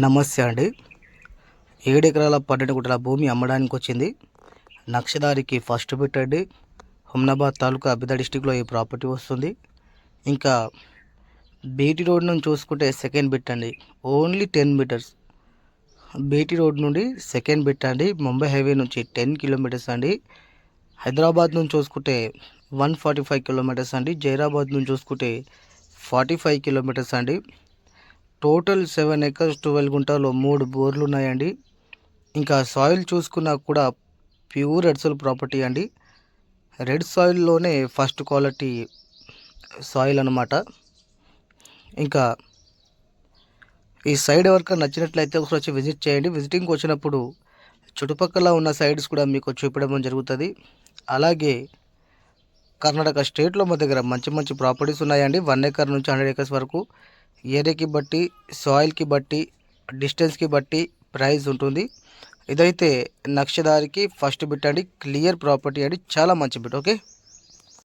నమస్తే అండి. 7 ఎకరాల 12 గుంటల భూమి అమ్మడానికి వచ్చింది. నక్షదారికి ఫస్ట్ బిట్ అండి. హుమ్నాబాద్ తాలూకా అబిదా డిస్టిక్లో ఈ ప్రాపర్టీ వస్తుంది. ఇంకా బీటీ రోడ్ నుంచి చూసుకుంటే సెకండ్ బిట్ అండి. ఓన్లీ 10 మీటర్స్ బీటీ రోడ్ నుండి సెకండ్ బిట్ అండి. ముంబై హైవే నుంచి 10 కిలోమీటర్స్ అండి. హైదరాబాద్ నుంచి చూసుకుంటే 145 కిలోమీటర్స్ అండి. జైరాబాద్ నుంచి చూసుకుంటే 45 కిలోమీటర్స్ అండి. టోటల్ 7 ఎకర్స్ 12 గుంటలో 3 బోర్లు ఉన్నాయండి. ఇంకా సాయిల్ చూసుకున్నా కూడా ప్యూర్ రెడ్ సాయిల్ ప్రాపర్టీ అండి. రెడ్ సాయిల్లోనే ఫస్ట్ క్వాలిటీ సాయిల్ అనమాట. ఇంకా ఈ సైడ్ ఎవరికైనా నచ్చినట్లయితే ఒకసారి వచ్చి విజిట్ చేయండి. విజిటింగ్కి వచ్చినప్పుడు చుట్టుపక్కల ఉన్న సైడ్స్ కూడా మీకు చూపించడం జరుగుతుంది. అలాగే కర్ణాటక స్టేట్లో మా దగ్గర మంచి మంచి ప్రాపర్టీస్ ఉన్నాయండి. 1 ఎకర్ నుంచి 100 ఎకర్స్ వరకు ఏరియాకి బట్టి, సాయిల్కి బట్టి, డిస్టెన్స్కి బట్టి ప్రైస్ ఉంటుంది. ఇదైతే నక్షదారికి ఫస్ట్ బిట్ అండి. క్లియర్ ప్రాపర్టీ అండి. చాలా మంచి బిట్. ఓకే.